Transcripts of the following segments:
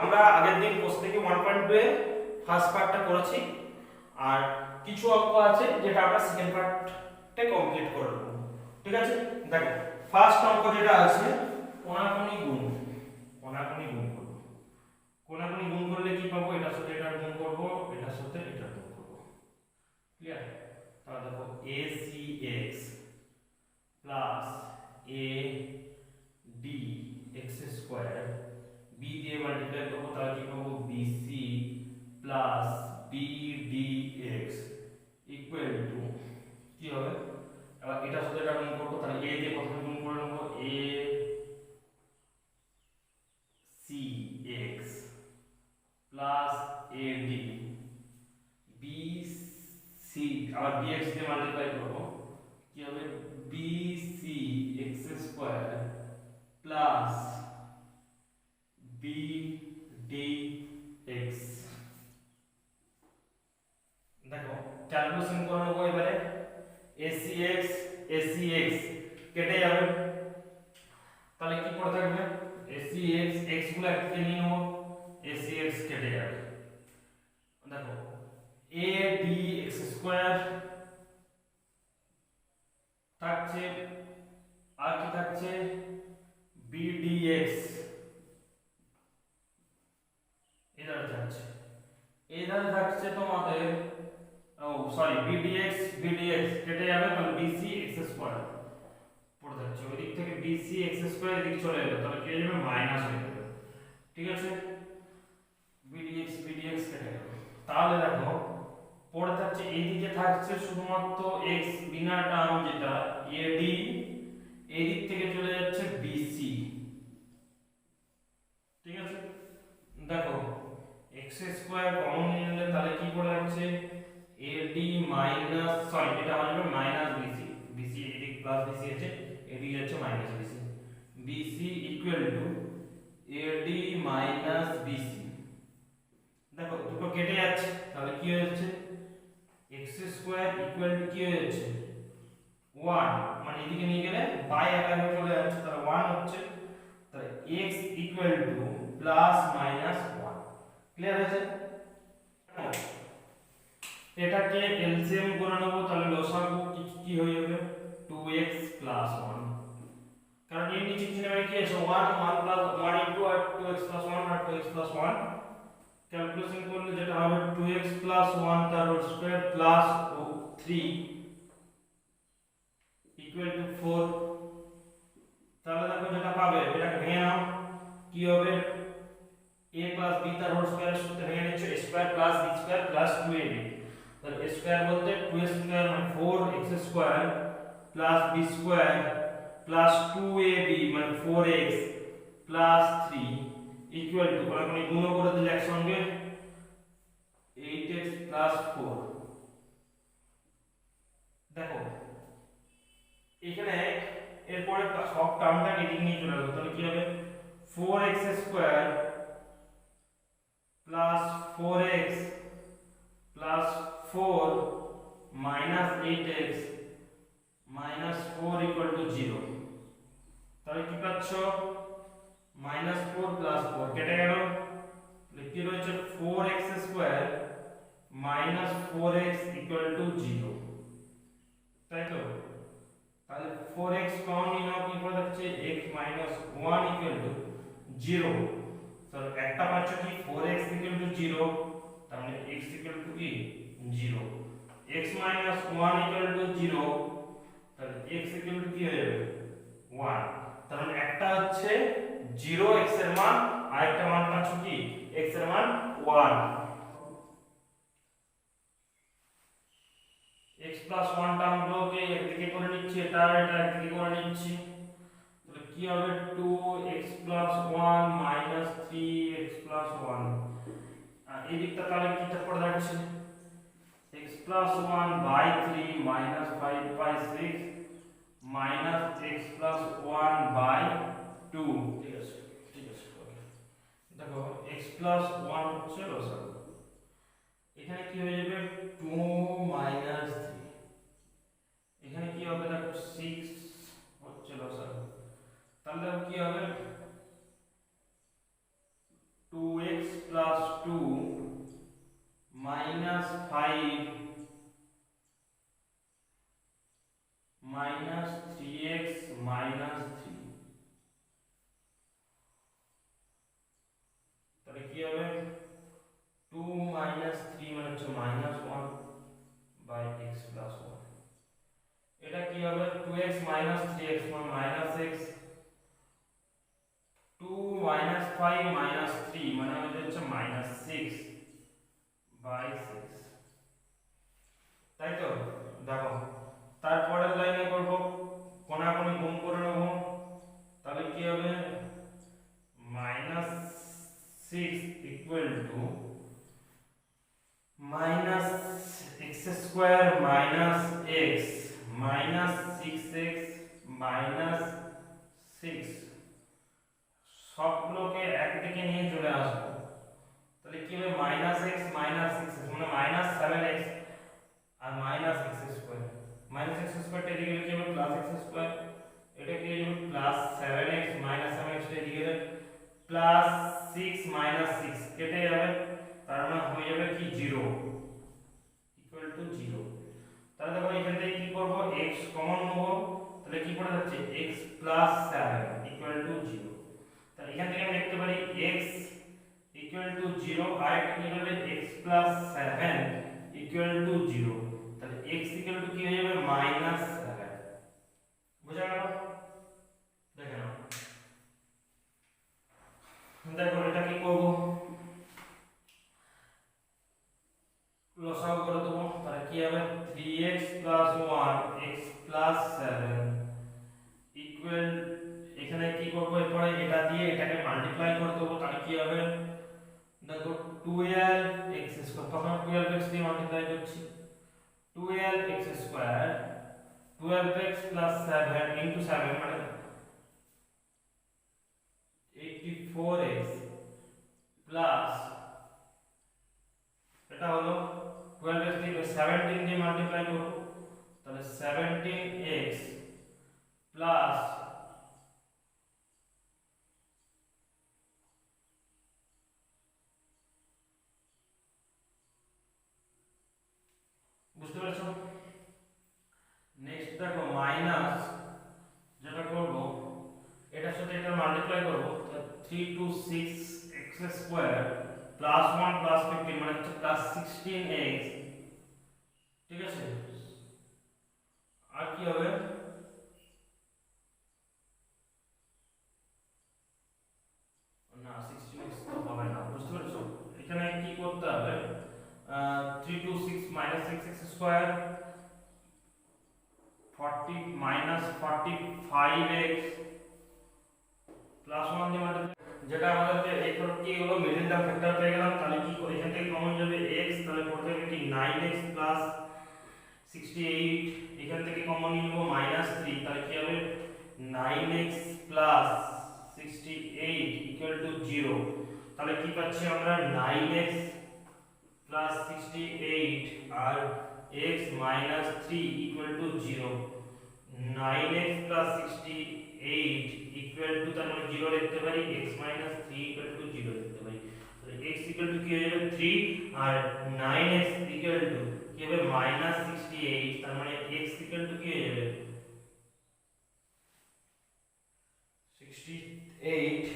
আমরা আগের দিন কোর্স থেকে 1.2 এর ফার্স্ট পার্টটা করেছি, আর কিছু অঙ্ক আছে যেটা আমরা সেকেন্ড পার্টে কমপ্লিট করব। ঠিক আছে, দেখো ফার্স্ট অঙ্ক যেটা আছে কোণাকুণি গুণ। কোণাকুণি গুণ করব। কোণাকুণি গুণ করলে কি পাবো? এটার সাথে এটার গুণ করব, এটার সাথে এটার গুণ করব। ক্লিয়ার? তাহলে দেখো acx plus ad x square, b দিয়ে মাল্টিপ্লাই করব, তাহলে কি পাবো? bc plus bdx equal to কি হবে? এবার এটার সাথে এটা গুণ করব, তাহলে a দিয়ে প্রথমে গুণ করে নেব, acx প্লাস ad bc, আবার bx দিয়ে মাল্টিপ্লাই করব, কি হবে? bc x square plus bdx। দেখো ক্যালকুলেশন করে নেব এবারে। acx কেটে যাবে, তাহলে কি পড়ে থাকবে? acx x গুলো একদিকে নিয়ে নেব, acx কেটে যাবে। দেখো adx স্কয়ার থাকছে, আর কি থাকছে? bdx এধারে থাকছে, এধারে থাকছে তোমাদের bdx কেটে যাবে, তাহলে bc x স্কয়ার পড়ে থাকছে। ওই দিক থেকে bc x স্কয়ার এদিকে চলে এলো, তাহলে কি হয়ে যাবে? মাইনাস হয়ে যাবে। ঠিক আছে, bdx কেটে গেল। তাহলে দেখো পড়ে থাকছে, এইদিকে থাকছে শুধুমাত্র x বিনা টার্ম যেটা ad, এই দিক থেকে চলে যাচ্ছে bc। ঠিক আছে, দেখো x স্কয়ার কমন নিয়ে নিলে তাহলে কি পড়ে যাচ্ছে? ad মাইনাস এটা হয়ে যাবে মাইনাস bc, bc এদিক প্লাস bc আছে, এদিকে যাচ্ছে minus bc, bc equal to ad minus bc। দেখো দুটো কেটে যাচ্ছে, তাহলে কি হয়ে যাচ্ছে? x স্কয়ার ইকুয়াল টু কি হয়ে যাচ্ছে? 1, মানে এদিকে নিয়ে গেলে বাই আকারে চলে যাচ্ছে, তাহলে 1 হচ্ছে, তাহলে x equal two plus minus 1। Clear হয়েছে? এটাকে এলসিএম করে নেব, তাহলে লসাগু কি হয়ে যাবে? 2x প্লাস 1, কারণ এর নিচে কিছু নেই, কি আছে? 1 প্লাস 1 ইনটু 2x প্লাস 1 আর 2x প্লাস 1 ক্যালকুলেশন করলে যেটা হবে 2x প্লাস 1 তার whole square plus 3 equal to 4। তাহলে দেখো যেটা পাবে এটাকে ভেঙে নাও, কি হবে? a প্লাস b তার হোল স্কয়ারের সূত্রে ভেঙে নিচ্ছ, a square plus b square plus 2ab। তাহলে a স্কয়ার বলতে 2 স্কয়ার মানে 4x square plus b square plus 2ab মানে 4x প্লাস 3 ইকুয়াল টু, কোণাকুণি গুণ করে দিলে একসঙ্গে 8x প্লাস 4। দেখো এখানে এরপরে সব টার্মটা এদিকে নিয়ে চলে আসবে, তাহলে কি হবে? 4x square plus 4x plus 4 minus 8x minus 4 equal to 0। তাহলে কি পাচ্ছ? মাইনাস 4 প্লাস 4 কেটে গেল, তাহলে কি রয়েছে? 4x square minus 4x equal to 0, তাই তো? তাহলে 4x কমন নিয়ে নাও, কি পড়ে যাচ্ছে? x minus 1 equal to 0। তাহলে একটা পাচ্ছ কি? 4x ইকুয়াল টু 0, তার মানে x ইকুয়াল টু কি? 0। x মাইনাস 1 ইকুয়াল টু 0, তাহলে x ইকুয়াল টু কি হয়ে যাবে? 1। তার মানে একটা হচ্ছে 0 x এর মান, আর একটা মান পাচ্ছ কি? x এর মান 1। x প্লাস 1 টার্মগুলোকে একদিকে করে নিচ্ছি, এটা একদিকে করে নিচ্ছি, তাহলে কি হবে? 2x plus 1 minus 3x plus 1। আর এই দিকটা তাহলে কিটা পড়ে যাচ্ছে? x plus 1 by 3 minus 5 by 6 minus x plus 1 by 2। ঠিক আছে, ওকে। দেখো x প্লাস 1 হচ্ছে লসাগু, এখানে কি হয়ে যাবে? 2 মাইনাস 3, এখানে কি হবে? দেখো 6 হচ্ছে লসাগু, তাহলে কি হবে? 2x plus 2 minus 5 minus 3x minus 3 তাহলে কি হবে 2 minus 3 মানে হচ্ছে minus 1 by x plus 1 এটা কি হবে 2x minus 3x মানে minus x 2 minus 5 minus 3 মানে হচ্ছে minus 6 by 6 তাই তো দেখো তারপরের লাইনে করব কোণাকুণি গুণ করে নেব তাহলে কি হবে -6 equal to minus x square minus x minus 6x minus 6 সবগুলোকে একদিকে নিয়ে চলে আসবো তাহলে কি হবে -x minus 6x মানে -7x আর minus x square minus x square টা এদিকে লিখে হবে plus x square এটা কি হবে plus 7x minus 7x টা এদিকে plus 6 minus 6 কেটে যাবে তার মানে হয়ে যাবে কি 0 equal to 0 তাহলে দেখো এখান থেকে কি করব x কমন নেব তাহলে কি পড়ে যাচ্ছে x plus 7 equal to 0 তাহলে এখান থেকে আমি লিখতে পারি x equal to 0 আর কি হবে x plus 7 equal to 0 তাহলে x equal to কি হয়ে যাবে -7 বুঝা গেল দেখেন দেখো এটা কি করব লসাগু করে দেব তাহলে কি হবে 3x + 1 x + 7 ইকুয়াল এখানে কি করব এরপরে এটা দিয়ে এটাকে মাল্টিপ্লাই করে দেব তাহলে কি হবে দেখো 12x² তখন 12x দিয়ে মাল্টিপ্লাই করছি 12x² 12x + 7 * 7 মানে 84x প্লাস এটা হলো 12x দিয়ে 17 দিয়ে মাল্টিপ্লাই করব তাহলে 17x প্লাস বুঝতে পেরেছো নেক্সট দেখো মাইনাস যেটা করব এটার সাথে এটা মাল্টিপ্লাই করব 3 to 6x² plus 1 plus 15 মানে হচ্ছে plus 16x ঠিক আছে আর কি হবে না 16x তো হবে না বুঝতে পেরেছো এখানে কি করতে হবে 3 to 6 minus 6x² 40 minus 45x plus 1 দিয়ে মাল্টিপ্লাই যেটা আমাদেরকে এই কি হলো মিডল টার্ম ফ্যাক্টর পেয়ে গেলাম তাহলে কি করে এখান থেকে কমন যাবে x তাহলে পড়তে হবে কি 9x plus 68 এখান থেকে কমন নিব -3 তাহলে কি হবে 9x plus 68 equal to 0 তাহলে কি পাচ্ছি আমরা 9x plus 68 R x minus 3 equal to 0 9x plus 68 equal to তার মানে 0 লিখতে পারি x minus 3 equal to 0 লিখতে পারি তাহলে x equal to কি হয়ে যাবে 3 আর 9x equal to কি হবে minus 68 তার মানে x equal to কি হয়ে যাবে 68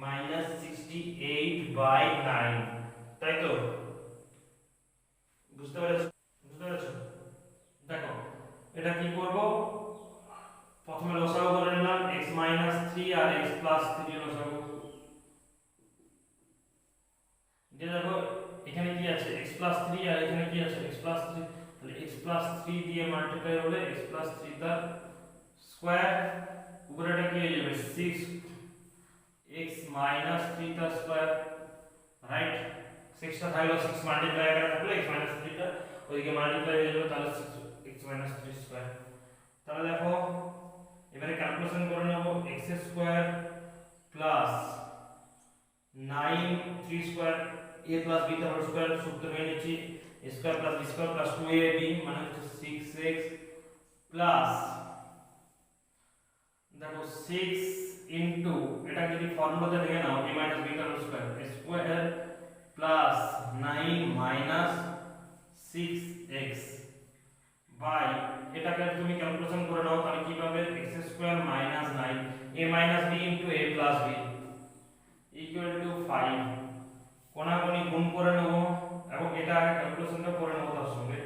minus 68 by 9 তাই তো বুঝতে পেরেছো দেখো এটা কি করব প্রথমে লসাগু করে নিলাম x - 3 আর x + 3 লসাগু দেখো এখানে কি আছে x + 3 আর এখানে কি আছে x + 3 তাহলে x + 3 দিয়ে মাল্টিপ্লাই হলে x + 3 তার স্কয়ার উপরেটা কি হয়ে যাবে 6 x - 3 তার স্কয়ার রাইট 6 টা থাকলো 6 মাল্টিপ্লাই করে থাকলে x - 3 টা ওইদিকে মাল্টিপ্লাই হয়ে যাবে তাহলে 6x - 3 স্কয়ার তাহলে দেখো এবারে ক্যালকুলেশন করে নেব x² plus 9 3 square a plus b তার স্কয়ার সূত্র মেনে নিচ্ছি a square plus b square plus 2ab মানে হচ্ছে 6x প্লাস দেখো 6 ইনটু এটা যদি ফর্মুলাতে লিখে নাও a - b তার square square 9 minus 6x by এটাকে তুমি ক্যালকুলেশন করে নাও তাহলে কি পাবে x square minus 9 a minus b into a plus b equal to 5 কোণাগুণি গুণ করে নেব এবং এটা আগে ক্যালকুলেশনটা করে নেব তার সঙ্গে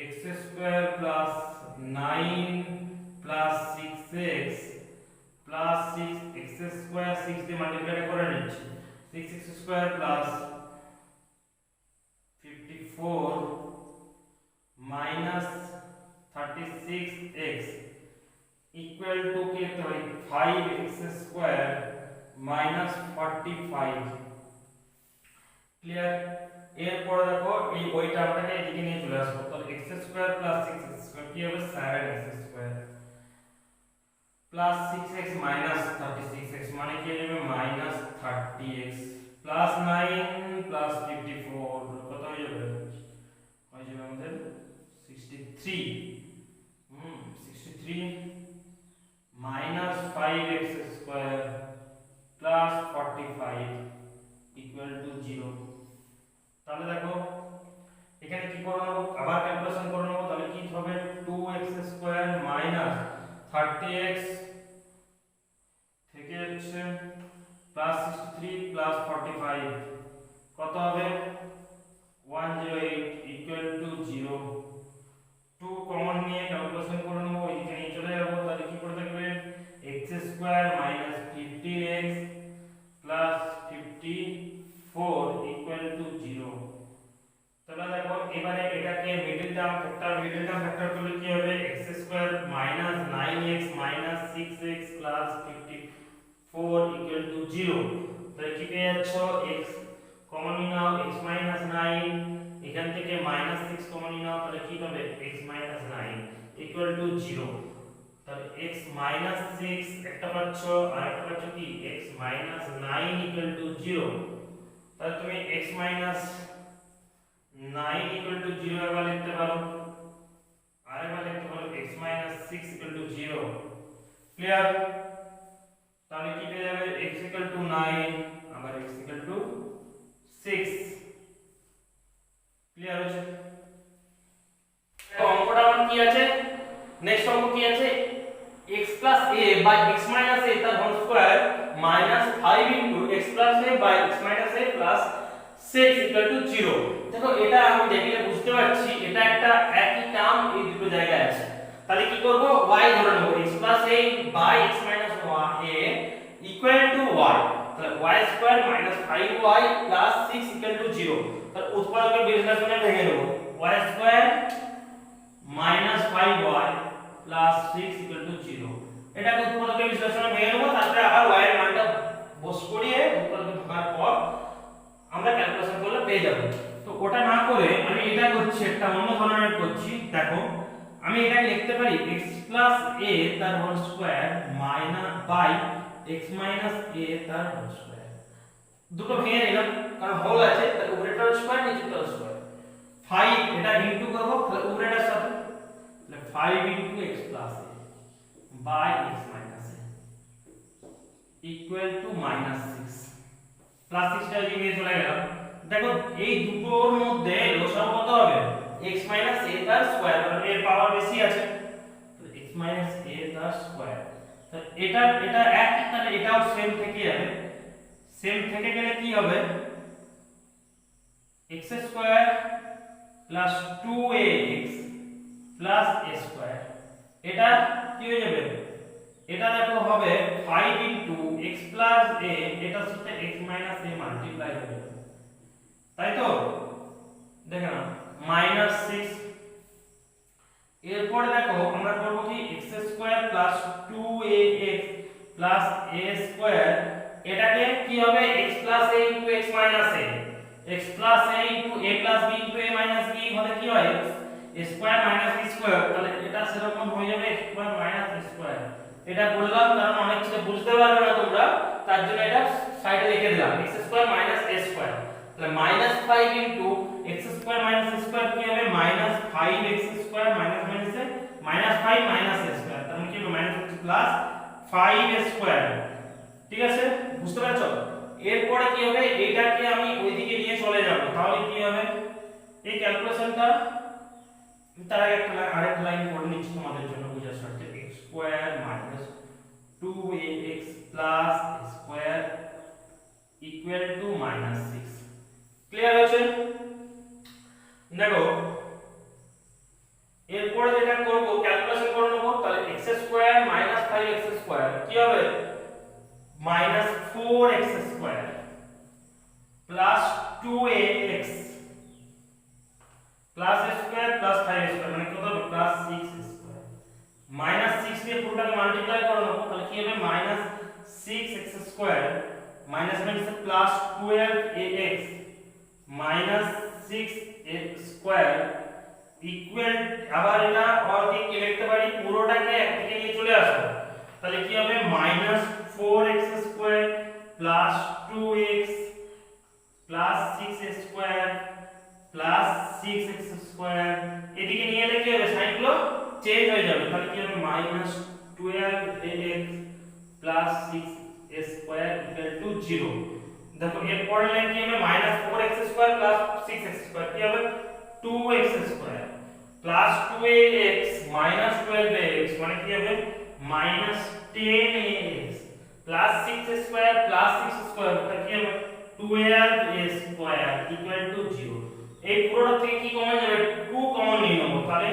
x square plus 9 plus 6x plus 6 x square 6 দিয়ে মাল্টিপ্লাই করে নিচ্ছি 6x square plus 54 minus 36x equal to কি লিখতে পারি 5x স্কয়ার মাইনাস 45 ক্লিয়ার এরপর দেখো এই ওই টার্মটাকে এদিকে নিয়ে চলে আসবো তাহলে x square plus 6x square কি হবে 7x square plus 6x minus 36x মানে কি হবে মাইনাস 30x প্লাস 9 প্লাস 54 কত হয়ে যাবে আমাদের 63 minus 5x square plus 45 equal to 0 তাহলে দেখো এখানে কি করে নেব আবার ক্যালকুলেশন করে নেব তাহলে কি হবে 2x স্কয়ার মাইনাস 30x থেকে হচ্ছে প্লাস 63 প্লাস 45 কত হবে 108 ইকুয়াল টু 0 2 কমন নিয়ে ক্যালকুলেশন করে নেব এদিকে নিয়ে চলে যাব তাহলে কি করে থাকবে x square minus 15x plus 54 equal to 0 তাহলে দেখো এবারে এটাকে মিডল টার্ম ফ্যাক্টর করলে কি হবে x square minus 9x minus 6x plus 54 equal to 0 তাহলে কি পেয়ে যাচ্ছ x কমন নিয়ে নাও x মাইনাস 9 এখান থেকে মাইনাস 6 কমন নিয়ে নাও তাহলে কি হবে x মাইনাস 9 ইকুয়াল টু 0 তাহলে x মাইনাস 6 একটা পাচ্ছ আর একটা পাচ্ছ কি x মাইনাস 9 ইকুয়াল টু 0 তাহলে তুমি x মাইনাস 9 ইকুয়াল টু 0 এবার লিখতে পারো আর এবার লিখতে পারো x minus 6 equal to 0 clear তাহলে কি পেয়ে যাবে x ইকুয়াল টু 9 আবার x ইকুয়াল টু 6 ক্লিয়ার হচ্ছে তো অঙ্কটা আমার কি আছে নেক্সট অঙ্ক কি আছে x plus a by x minus a তার whole square minus 5 into x plus a by x minus a plus 6 equal to 0 দেখো এটা আমি দেখলে বুঝতে পারছি এটা একটা একই টার্ম এই দুটো জায়গায় আছে তাহলে কি করব y ধরে নেব x plus a by x minus a equal to y তাহলে y square minus 5y plus 6 equal to 0 তাহলে উৎপাদকের বিশ্লেষণে ভেঙে নেব y square minus 5y plus 6 equal to 0 এটাকে উৎপাদকের বিশ্লেষণে ভেঙে নেব তারপরে আবার y এর মানটা বস করিয়ে উৎপাদকে ভাঙার পর আমরা ক্যালকুলেশন করলে পেয়ে যাব তো ওটা না করে আমি এটা করছি একটা অন্য ধরনের করছি দেখো আমি এটা লিখতে পারি x plus a তার whole square minus by x minus a তার হোল স্কয়ার দুটো ভেঙে নিলাম কারণ হোল আছে তার উপরেটার স্কয়ার নিচেরটার স্কয়ার 5 এটা ইনটু করব তাহলে উপরেটার সাথে তাহলে 5 into x plus a by x minus a equal to minus 6 plus 6 টা এদিকে চলে গেল দেখো এই দুটোর মধ্যে লসাগু কত হবে x minus a তার স্কয়ার কারণ এর পাওয়ার বেশি আছে তো x minus a তার স্কয়ার তো এটা একই তাহলে এটাও সেম থেকে যাবে সেম থেকে গেলে কি হবে x square plus 2ax plus a square এটা কি হয়ে যাবে এটা দেখো হবে 5 into x plus a এটার সাথে x minus a মাল্টিপ্লাই হবে তাই তো দেখো না -6 এরপর দেখো আমরা করব কি x square plus 2ax plus a square এটাকে কি হবে x plus a into x minus a x plus a into a plus b into a minus b হলে কি হয় a square minus b square তাহলে এটা সেরকম হয়ে যাবে x square minus b square এটা বললাম কারণ অনেক কিছু বুঝতে পারবে না তোমরা তার জন্য এটা সাইডে লিখে দিলাম x square minus a square তাহলে -5 into x square minus a square কি হবে -5x স্কয়ার মাইনাস মাইনাসে -5 মাইনাস a স্কয়ার তার মানে কি হবে মাইনাস হচ্ছে প্লাস 5a স্কয়ার ঠিক আছে বুঝতে পারছো এরপরে কি হবে এটাকে আমি ওইদিকে নিয়ে চলে যাব তাহলে তাহলে কি হবে এই ক্যালকুলেশনটা তার আগে আরেকটা লাইন পড়ে নিচ্ছি তোমাদের জন্য বোঝার স্বার্থে x square minus 2ax plus square equal two minus 6 clear হয়েছে দেখো এরপর যেটা করব ক্যালকুলেশন করে নেব তাহলে x square minus 5x square কি হবে minus 4x square plus 2ax plus square plus 5 square মানে কত হবে প্লাস 6 স্কয়ার মাইনাস 6 দিয়ে পুরোটাকে মাল্টিপ্লাই করে নেব তাহলে কি হবে মাইনাস 6x স্কয়ার মাইনাস মানে plus 12ax minus 6x square equal আবার এটা और কি লিখতে পারি পুরোটাকে একদিকে নিয়ে চলে আসো তাহলে কি হবে minus 4x square plus 2x plus 6x square plus 6x square এদিকে নিয়ে এলে কি হবে সাইনগুলো চেঞ্জ হয়ে যাবে তাহলে কি হবে minus 12ax plus 6x square equal to 0 দেখো এর পরের লাইন কি হবে minus 4x square plus 6x square কি হবে 2x square plus 2ax minus 12ax মানে কি হবে minus 10ax plus 6 square plus 6 square এটা কি হবে 12a স্কয়ার ইকুয়াল টু 0 এই পুরোটা থেকে কি কমন যাবে 2 কমন নিয়ে নেব তাহলে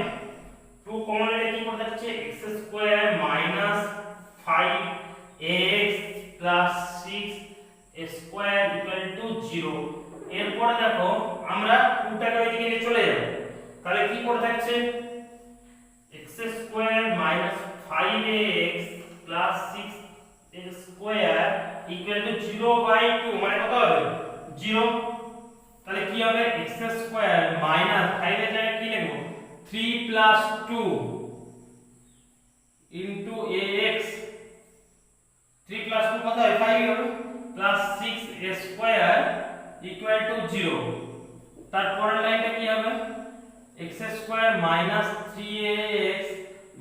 2 কমন নিলে কি করতে যাচ্ছে x square minus 5ax plus 6 square equal to 0 এরপরে দেখো আমরা 2 টাকে ওইদিকে নিয়ে চলে যাব তাহলে কি করে থাকছে x square minus 5ax plus 6 square equal two 0/2 মানে কত হবে 0 তাহলে কি হবে x স্কয়ার মাইনাস 5 এর জায়গায় কি লিখব 3 প্লাস 2 ইনটু ax 3 প্লাস 2 কত হয় 5 হবে প্লাস 6 স্কয়ার ইকুয়াল টু 0 তারপরের লাইনটা কি হবে x square minus 3ax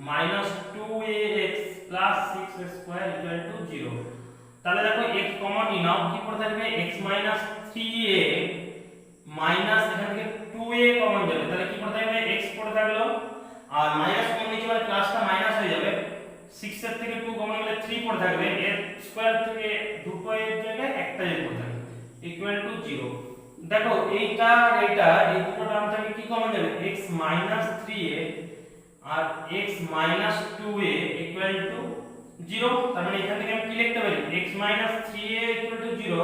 minus 2ax plus 6 square equal to 0 তাহলে দেখো x কমন নি নাও কি পড়ে থাকবে x মাইনাস 3a মাইনাস এখান থেকে 2a কমন যাবে তাহলে কি পড়ে থাকবে x পড়ে থাকলো আর মাইনাস কমন নিচে মানে প্লাসটা মাইনাস হয়ে যাবে 6 এর থেকে 2 কমন গেলে 3 পড়ে থাকবে এর স্কয়ার থেকে দুটো এর জায়গায় একটা এর পড়ে থাকবে ইকুয়াল টু 0 দেখো এইটা এইটা এই দুটো টার্ম থেকে কি কমন যাবে x মাইনাস 3a আর x minus 2a equal to 0 তার মানে এখান থেকে আমি কি লিখতে পারি x minus 3a equal to 0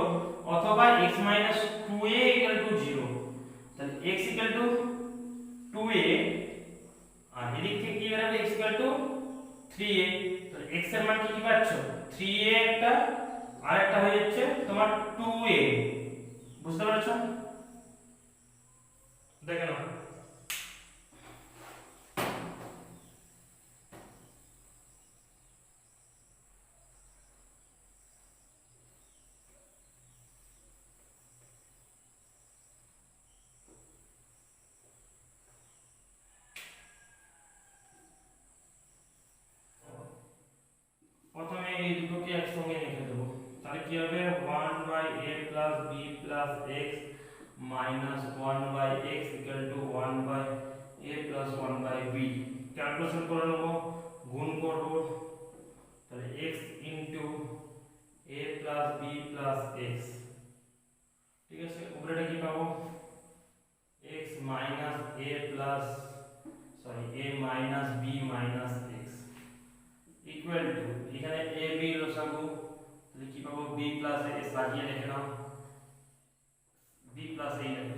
অথবা x minus 2a equal to 0 তাহলে x ইকুয়াল টু 2a আর এদিক থেকে কি বেরোবে x ইকুয়াল টু 3a তাহলে x এর মান কি কি পাচ্ছ 3a একটা আর একটা হয়ে যাচ্ছে তোমার 2a বুঝতে পারছো দেখো না প্রথমে এই দুটোকে একসঙ্গে লিখে দেব তাহলে কি হবে 1/a + b + x minus 1/x equal to 1/a plus 1/b calculation করে নেব গুণ করব তাহলে x into a plus b plus x ঠিক আছে উপরেটা কি পাবো x minus a plus a minus b minus x equal to এখানে a b লসাগু তাহলে কি পাবো b plus a সাজিয়ে লিখে নাও b plus a লিখে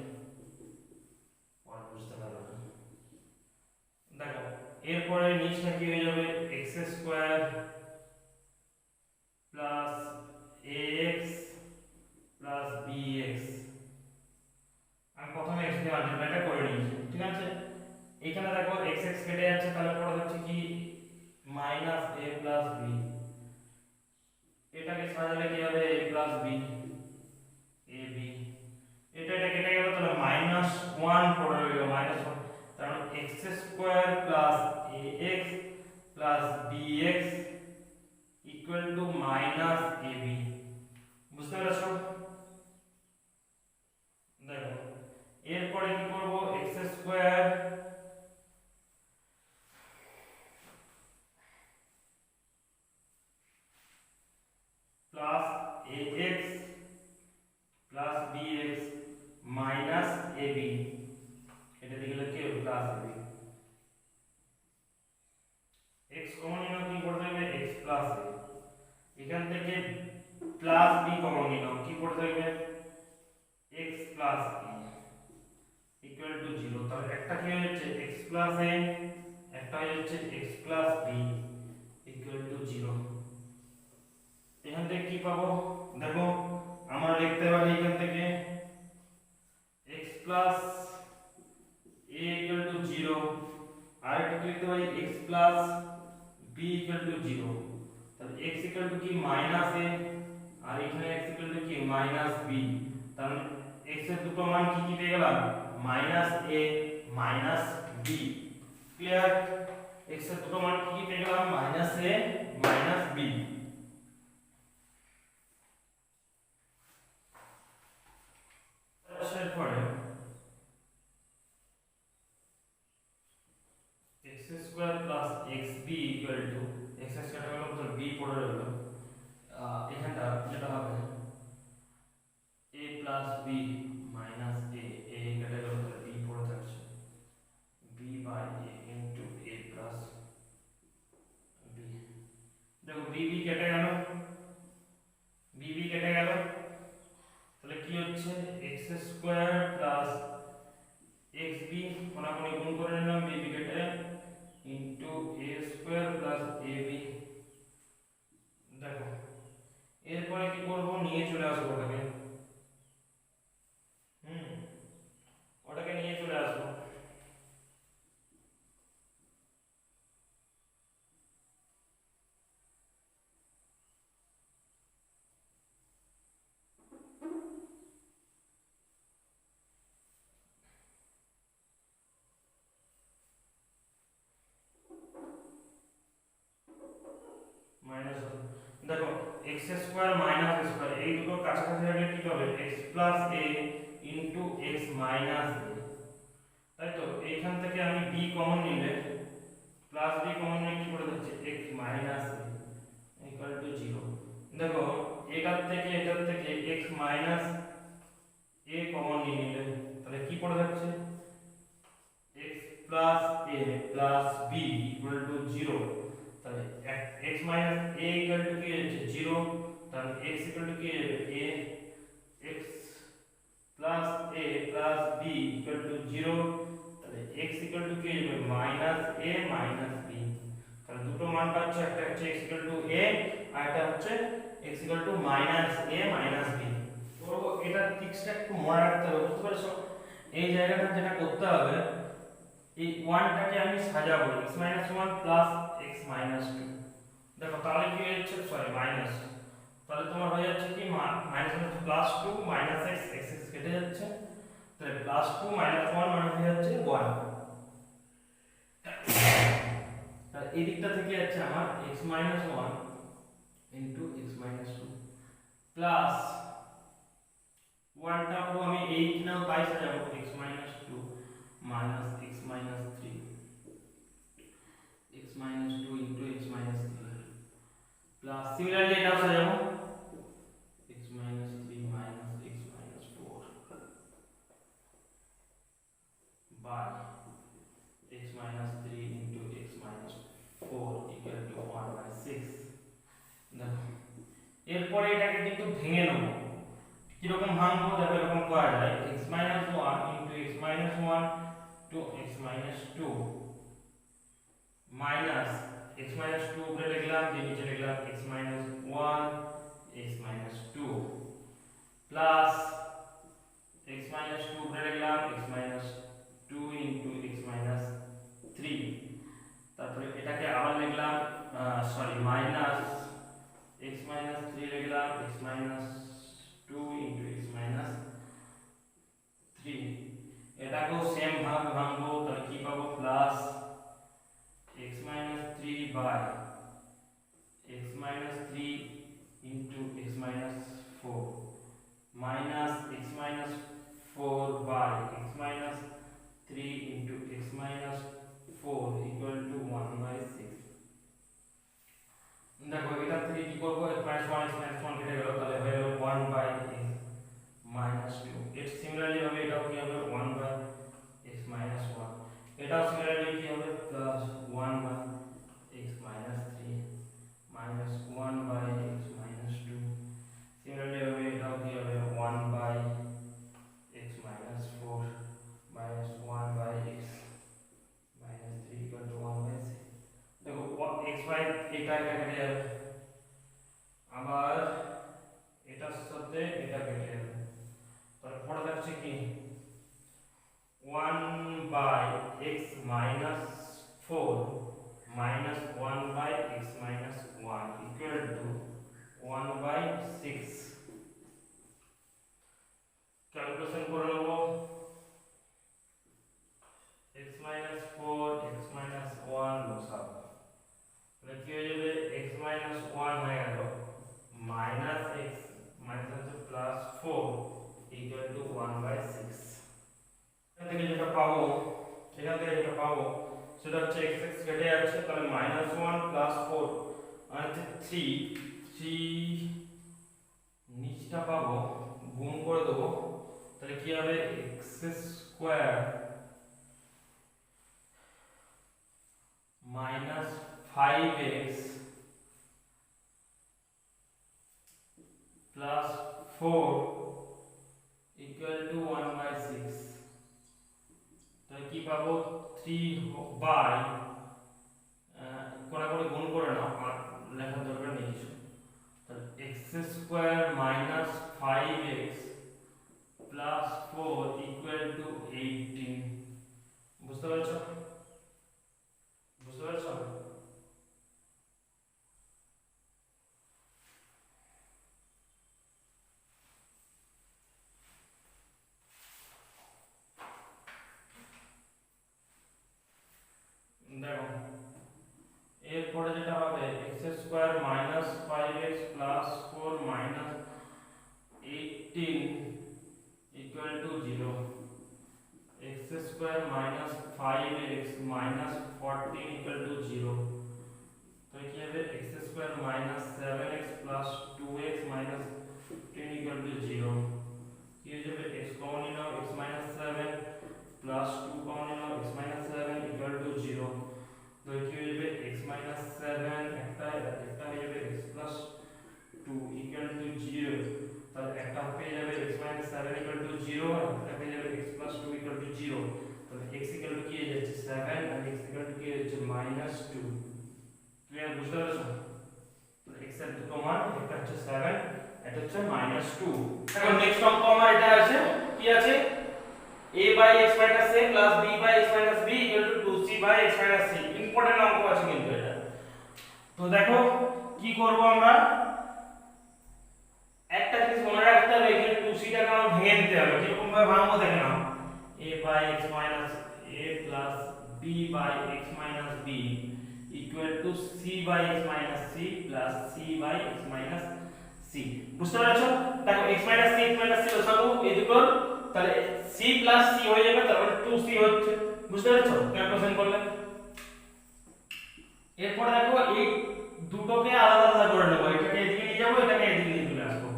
পরে বুঝতে পারবে না দেখো এরপরে নিচটা কি হয়ে যাবে x square plus ax plus bx আমি প্রথমে x দিয়ে মাল্টিপ্লাইটা করে নিয়েছি ঠিক আছে এখানে দেখো x x কেটে যাচ্ছে তাহলে পড়ে হচ্ছে কি মাইনাস a প্লাস b এটাকে সাজালে কি হবে a প্লাস b ab এটা কেটে গেল তাহলে মাইনাস 1 পড়ে রইল মাইনাস 1 তার মানে x square plus ax plus bx equal to minus ab বুঝতে পারছো দেখো এরপরে কি করব x square plus ax plus bx minus ab, এটা দিকে লিখে প্লাস ab, x কমন নিলাম কি করতে হবে x প্লাস a, এখান থেকে প্লাস b কমন নিলাম কি করতে হবে x plus a equal to 0। তাহলে একটা কি হচ্ছে x প্লাস a, একটা হচ্ছে x plus b equal to 0। এখান থেকে কি পাবো দেখো আমরা লিখতে পারি এখান থেকে x plus a equal to 0, আর এটা লিখতে পারি x plus b equal to 0। তাহলে x ইকুয়াল টু কি মাইনাস a, আর এখানে x ইকুয়াল টু কি মাইনাস b। তাহলে x এর দুটো মান কি কি পেয়ে গেলাম minus a minus b। Clear? x এর দুটো মান কি কি পেয়ে গেলাম মাইনাস a মাইনাস b। এরপরে x square plus xb equal to x square হলো তো b পড়ে রইল, এখানটা যেটা হবে a plus b minus a, a কেটে গেল তো b পড়ে থাকছে b by a into a plus b। দেখো b b কেটে গেল, b b কেটে গেল, তাহলে কি হচ্ছে x স্কয়ার প্লাস xb কোনাকুনি গুণ করে নিলাম b b কেটে into a square plus ab। দেখো এরপরে কি করব নিয়ে চলে আসবো ওটাকে, ওটাকে নিয়ে চলে আসবো। মাইনাস দেখো x স্কয়ার মাইনাস স্কয়ার এই দুটো কাছাকাছি থাকলে কি হবে x plus a into x minus a, তাই তো এইখান থেকে আমি b কমন নিলে প্লাস b কমন নিলে কি করে যাচ্ছে x minus a equal to 0। দেখো এটার থেকে x মাইনাস a কমন নিয়ে নিলে তাহলে কি পড়ে যাচ্ছে x plus a plus b equal to 0। তাহলে x minus a equal to কি হচ্ছে 0, তাহলে x ইকুয়াল টু কি হবে a, x plus a plus b equal to 0, তাহলে x ইকুয়াল টু কি হবে মাইনাস a মাইনাস b। তাহলে দুটো মান পাচ্ছি, একটা হচ্ছে x ইকুয়াল টু a আর একটা হচ্ছে x equal two minus a minus b। তো এটা ট্রিক্সটা একটু মনে রাখতে হবে, বুঝতে পারছো? এই জায়গাটা যেটা করতে হবে এই 1টাকে আমি সাজাবো x minus 1 plus x minus 2। দেখো তাহলে কি হচ্ছে সরি মাইনাস, তাহলে তোমার হয়ে যাচ্ছে কি মাইনাস হচ্ছে plus 2 minus x x x কেটে যাচ্ছে, তাহলে প্লাস 2 মাইনাস 1 মানে হয়ে যাচ্ছে 1। তাহলে এই দিকটা থেকে যাচ্ছে আমার x minus 1 into x minus 2 plus 1টা পুরো আমি এই কিনাও তাই সাজাবো x minus 2 minus x minus 3, x minus 2 into x minus 3 plus similarly এটাও সাজাবো x minus 3 minus x minus 4 by x minus 3 into x minus 4 equal to 1 by 6। দেখো এরপরে এটাকে কিন্তু ভেঙে নেব, কিরকম ভাঙবো দেখো এরকম করা যায় x minus 1 into x minus 1 to x minus 2 minus x minus 2 ऊपर लिखलाम যে নিচে লিখলাম x minus 1 x minus 2 plus x minus 2 ऊपर लिखलाम x minus 2 into x minus 3। তারপরে এটাকে আবার লিখলাম সরি মাইনাস x माइनस 3 লিখলাম x minus 2 into x minus 3। এটাকেও সেম ভাবে ভাঙবো, তাহলে কি পাবো plus x minus 3 by x minus 3 into x minus 4 minus 4 by x minus 3 into x minus 4 equal to 1 by 6 দেখো এটা 3 কি করব x minus 1 কেটে গেল তাহলে হয়ে গেল 1 by x minus 2 এর সিমিলারলি হবে এটাও কি হবে 1 by x minus 1 এটাও সিমিলারলি কি হবে plus 1 by x minus 3 minus 1 by x minus 2 similarly হবে এটাও কি হবে 1 by x minus 4 minus 1 by x minus 3 equal to 1 by 6 দেখো x y এটা কেটে যাবে আবার এটার সাথে এটা কেটে যাবে তাহলে পড়ে যাচ্ছে কি 1 by x minus 4 minus 1 by x minus 1 equal to 1 by 6 calculation করে নেব x minus 4 x minus 1 বসাবো তাহলে কি হয়ে যাবে x minus 1 হয়ে গেল minus x minus plus 4 equal to 1 by 6 এখান থেকে যেটা পাবো সেটা হচ্ছে x x কেটে যাচ্ছে তাহলে -1 plus 4 মানে 3 নিচটা পাবো গুণ করে দেবো তাহলে কি হবে x square minus 5x plus 4 equal to 1 by 6 তাহলে কি পাবো 3 by কোন করে গুণ করে নাও আর লেখার দরকার নেই কিছু তাহলে x square minus 5x plus 4 equal to 18 বুঝতে পারছো দেখো এরপরে যেটা হবে x square minus 5x plus 4 minus 18 equal to 0 x square minus 5x minus 14 equal to 0 তো কি হবে x square minus 7x plus 2x minus 15 equal to 0 কি হয়ে যাবে x কমন নিয়ে নাও x minus 7 plus 2 কমন নিয়ে নাও x minus 7 equal to 0 তো কি হয়ে যাবে x minus 7 একটা হয়ে যাবে x plus 2 equal to 0 তাহলে একটা পেয়ে যাবে x minus 7 equal to 0 আর একটা পেয়ে যাবে x plus 2 equal to 0 তাহলে x equal to কি হয়ে যাচ্ছে 7 আর x equal to কি হয়ে যাচ্ছে -2 ক্লিয়ার বুঝতে পারছো তাহলে x এর দুটো মান একটা হচ্ছে 7 এটা হচ্ছে -2 এখন নেক্সট অঙ্ক আমার এটা আছে কি আছে a by x minus a plus b by x minus b equal to 2c by x minus c important অঙ্ক আছে কিন্তু এটা তো দেখো কি করব আমরা একটা জিনিস মনে রাখতে হবে এখানে 2c টাকে আমরা ভেঙে দিতে হবে কিরকম ভাবে ভাঙবো দেখে নাও a by x minus a plus b by x minus b equal to c by x minus c plus c by x minus c বুঝতে পারছো দেখো x minus c লসাগু এই দুটো তাহলে c plus c হয়ে যাবে তারপর 2c হচ্ছে বুঝতে পারছো ক্যালকুলেশন করলে এরপর দেখো এই দুটোকে আলাদা আলাদা করে নেব এটাকে এদিকে নিয়ে যাব এটাকে এদিকে নিয়ে চলে আসবো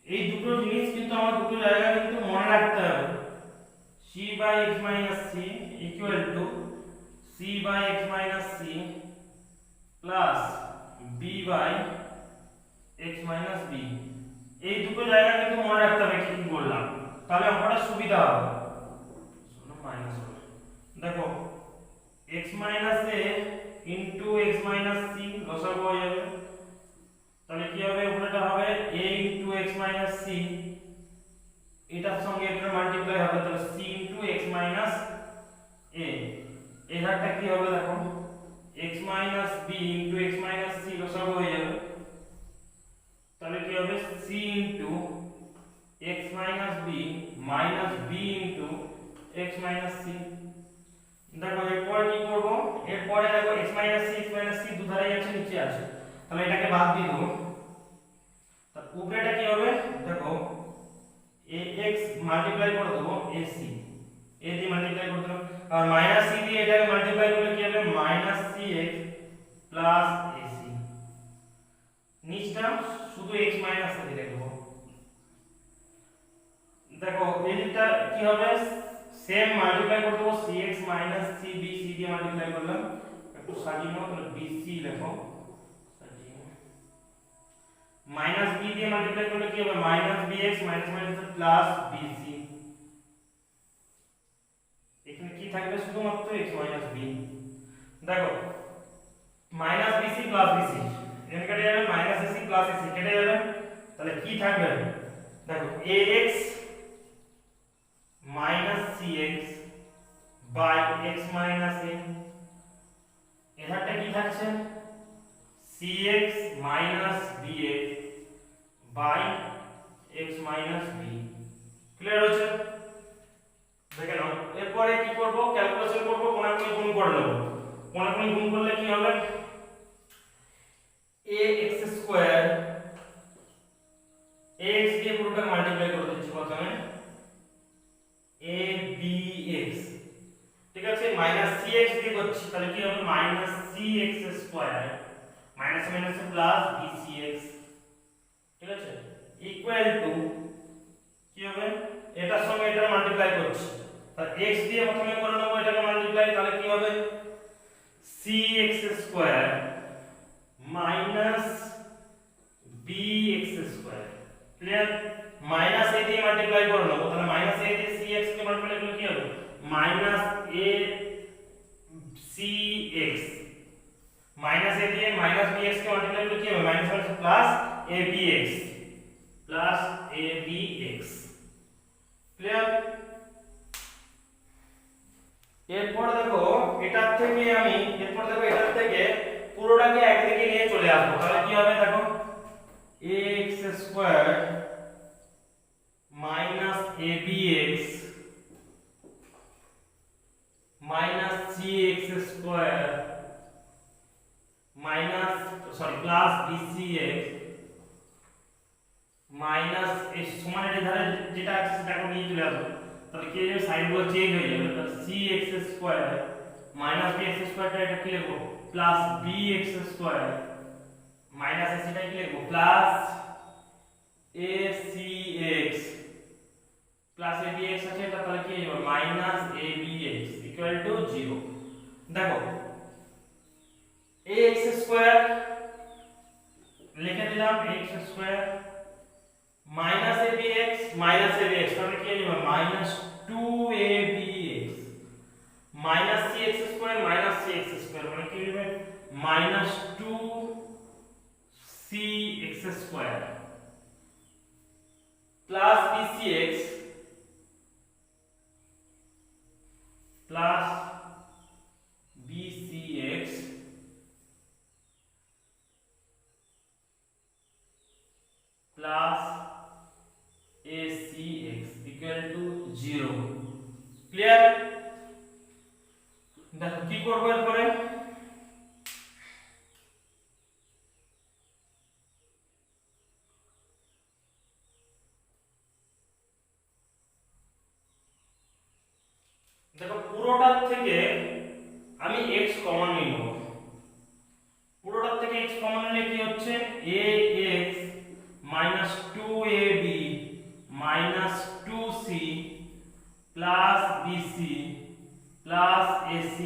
এই দুটো জিনিস কিন্তু আমার দুটো জায়গা কিন্তু মনে রাখতে হবে c by x minus c equal to c by x minus c plus b by x minus b এই দুটো জায়গা কিন্তু মনে রাখতে হবে কি বললাম তাহলে অঙ্কটা সুবিধা হবে শোনো মাইনাস হবে দেখো x minus a into x minus c লসাগু হয়ে যাবে তাহলে কি হবে উপরেটা হবে a into x minus c এটার সঙ্গে এটা মাল্টিপ্লাই হবে তাহলে c into x minus a এই ধারটা কি হবে দেখো x minus b into x minus c লসাগু হয়ে যাবে তাহলে কি হবে c into x minus b minus b into x minus c দেখো এরপর কি করব এরপরে দেখো x minus c দুধারেই আছে নিচে আছে তাহলে এটাকে বাদ দিয়ে দেব তার উপরেটা কি হবে দেখো ax মাল্টিপ্লাই করে দেবো ac, a দিয়ে মাল্টিপ্লাই করে দিলাম, আর মাইনাস c দিয়ে এটাকে মাল্টিপ্লাই করলে কি হবে মাইনাস cx প্লাস ac, নিচটা শুধু x মাইনাস c দিয়ে লিখব। দেখো এইটা কি হবে সেম মাল্টিপ্লাই করে দেবো cx মাইনাস cb, c দিয়ে মাল্টিপ্লাই করলাম, একটু সাজিয়ে নাও তাহলে bc লেখো, মাইনাস b দিয়ে মাল্টিপ্লাই করলে কি হবে minus bx minus minus plus bc, এখানে কি থাকবে শুধুমাত্র x মাইনাস b। দেখো মাইনাস bc প্লাস bc এখানে কেটে যাবে, মাইনাস ac প্লাস ac কেটে যাবে, তাহলে কি থাকবে দেখো ax minus cx by x minus a, এখানটা কি থাকছে cx minus bx by x minus b। Clear হচ্ছে? দেখে নাও, এরপরে কি করব ক্যালকুলেশন করব, কোণাকুণি গুণ করে নেব। কোণাকুণি গুণ করলে কি হবে ax স্কয়ার, ax দিয়ে পুরোটা মাল্টিপ্লাই করে দিচ্ছি প্রথমে abx, ঠিক আছে, মাইনাস cx দিয়ে করছি তাহলে কি হবে minus cx square minus minus plus bcx, ঠিক আছে, ইকুয়াল টু কি হবে এটার সঙ্গে এটা মাল্টিপ্লাই করছি, তাহলে x দিয়ে প্রথমে করে নেব এটাকে মাল্টিপ্লাই, তাহলে কি হবে cx square minus bx square. Clear? Minus a দিয়ে মাল্টিপ্লাই করে নেব, তাহলে মাইনাস a দিয়ে cx কে মাল্টিপ্লাই করলে কি হবে minus a cx, minus a দিয়ে মাইনাস bx কে মাল্টিপ্লাই করলে কি হবে minus minus plus abx plus abx। Clear? এরপর দেখো এটার থেকে এটার থেকে পুরোটাকে একদিকে নিয়ে চলে আসবো, তাহলে কি হবে দেখো ax square minus abx minus cx square plus bcx minus এই সমানের ধারে যেটা আছে সেটাকে নিয়ে চলে আসবো, তাহলে কি হবে সাইনগুলো চেঞ্জ হয়ে যাবে, তাহলে cx স্কয়ার মাইনাস bx স্কয়ারটা এটা কি লিখবো plus bx square minus ac টা কি লিখবো প্লাস acx প্লাস abx আছে এটা, তাহলে কি হবে মাইনাস abx ইকুয়াল টু 0। দেখো ax স্কয়ার লিখে দিলাম x স্কয়ার মাইনাস abx তাহলে কি হবে minus 2abx minus cx square মানে কি হবে minus 2cx square plus bcx plus bcx plus acx equal to 0। Clear? দেখো কি করব এরপরে দেখো পুরোটার থেকে আমি x কমন নিয়ে নেব, পুরোটার থেকে x কমন নিলে কি হচ্ছে ax minus 2ab minus 2c plus bc plus ac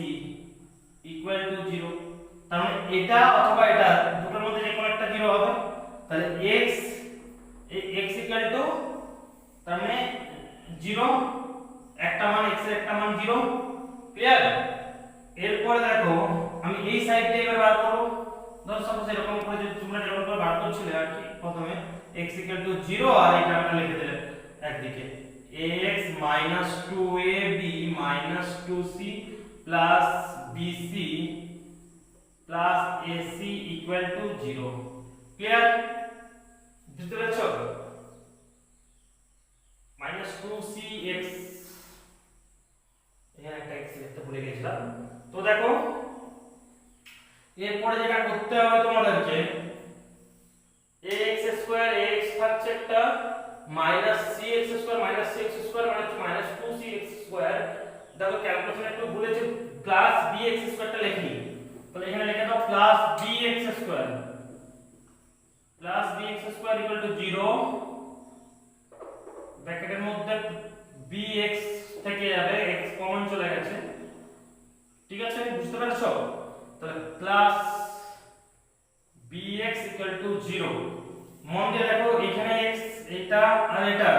equal to 0। তার মানে এটা অথবা এটা দুটোর মধ্যে যে কোনো একটা 0 হবে, তাহলে x equal to তার মানে 0, একটা মান x এর একটা মান 0। ক্লিয়ার? এরপর দেখো আমি এই সাইডটা এবার বার করব, ধরো সাপোজ এরকম করে যদি তোমরা যেরকম করে বার করছিলে আর কি, প্রথমে x 0 আর এটা আমরা লিখে দিলে একদিকে ax 2ab 2c bc ac 0। Clear? বুঝতে পেরেছো? 2cx এখানে একটা x লিখতে ভুলে গেছিলাম। তো দেখো এরপরে যেটা করতে হবে তোমাদেরকে ax স্কয়ার ax থাকছে একটা minus C X square minus C X square মানে মাইনাস 2c এক্স স্কয়ার। দেখো ক্যালকুলেশন একটু ভুলেছি, প্লাস বি এক্স স্কয়ারটা লিখিনি, তাহলে এখানে লিখে দাও plus B X square, plus B X square equal to 0, ব্র্যাকেটের মধ্যে বি এক্স থেকে যাবে, এক্স কমন চলে গেছে, ঠিক আছে বুঝতে পারছো? তাহলে প্লাস bx ইকুয়াল টু 0। মন দিয়ে দেখো এখানে x, এটা আর এটা,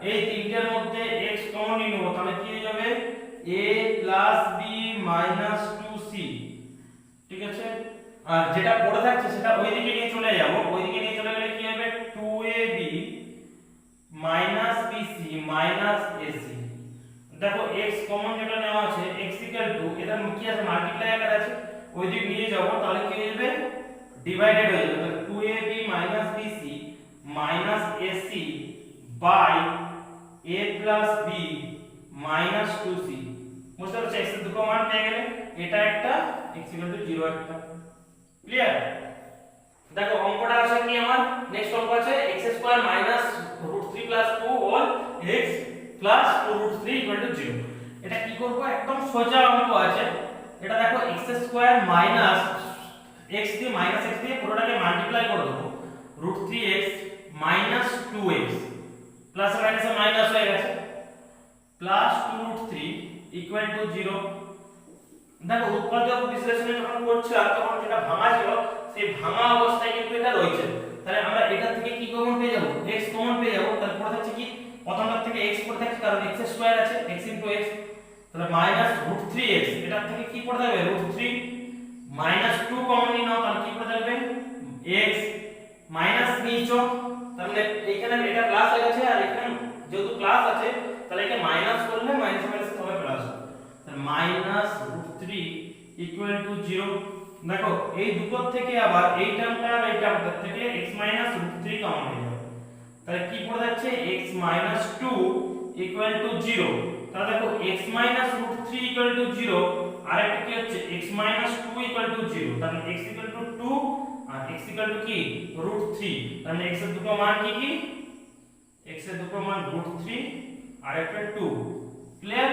এই তিনটার মধ্যে x কমন নিয়ে নেব, তাহলে কি হয়ে যাবে a plus b minus 2c, ঠিক আছে? আর যেটা পড়ে থাকছে সেটা ওইদিকে নিয়ে চলে যাব, ওইদিকে নিয়ে চলে গেলে কি হবে 2ab minus bc minus ac। দেখো x কমন যেটা নেওয়া আছে x ইকুয়াল টু, এটা কি আছে মাল্টিপ্লাই আকারে আছে, ওই দিক নিয়ে যাব, তাহলে কি হয়ে যাবে ডিভাইডেড হয়ে যাবে, তাহলে 2ab minus bc minus ac by a plus b minus 2c। বুঝতে পারছো? x এর দুটো মান পেয়ে গেলে, এটা একটা x ইকুয়াল টু 0 একটা, ক্লিয়ার? দেখো অঙ্কটা আছে কি আমার, নেক্সট অঙ্ক আছে x square minus √3 plus 2 whole x plus 2√3 equal to 0। এটা কি করব, একদম সোজা অঙ্ক আছে এটা। দেখো x স্কয়ার মাইনাস x দিয়ে মাইনাস x দিয়ে পুরোটাকে মাল্টিপ্লাই করে দেব, √3x মাইনাস 2x প্লাস মাইনাসে মাইনাস হয়ে গেছে, প্লাস 2√3 ইকুয়াল টু 0। দেখো উৎপাদক বিশ্লেষণে যখন করছিলাম তখন যেটা ভাঙা ছিল সেই ভাঙা অবস্থায় কিন্তু এটা রয়েছে, তাহলে আমরা এটা থেকে কি কমন পেয়ে যাব, x কমন পেয়ে যাব। তাহলে পড়ে থাকছে কি, প্রথমটা থেকে x পড়ে থাকছে কারণ x স্কয়ার আছে, x x, তাহলে মাইনাস √3x, এটা থেকে কি পড়ে যাবে √3 মাইনাস 2 কমন নিয়ে নাও, তাহলে কি পড়ে যাবে x মাইনাস নিচো, তাহলে এখানে এটা প্লাস হয়ে গেছে, আর এখানে যেহেতু প্লাস আছে তাহলে একে মাইনাস করলে মাইনাস মাইনাস হবে প্লাস, তাহলে মাইনাস √3 ইকুয়াল টু 0। দেখো এই দুটো থেকে আবার এই টার্মটা আর এই টার্মটা থেকে x মাইনাস √3 কমন হয়ে যাবে, তাহলে কি পড়ে যাচ্ছে x মাইনাস 2 ইকুয়াল টু 0। তাহলে দেখো x মাইনাস √3 ইকুয়াল টু 0, আর একটা কি হচ্ছে x মাইনাস 2 ইকুয়াল টু 0, তাহলে x ইকুয়াল টু 2 আর x ইকুয়াল টু কি √3, তাহলে x এর দুটো মান কি কি, x এর দুটো মান √3 আর একটা 2, ক্লিয়ার?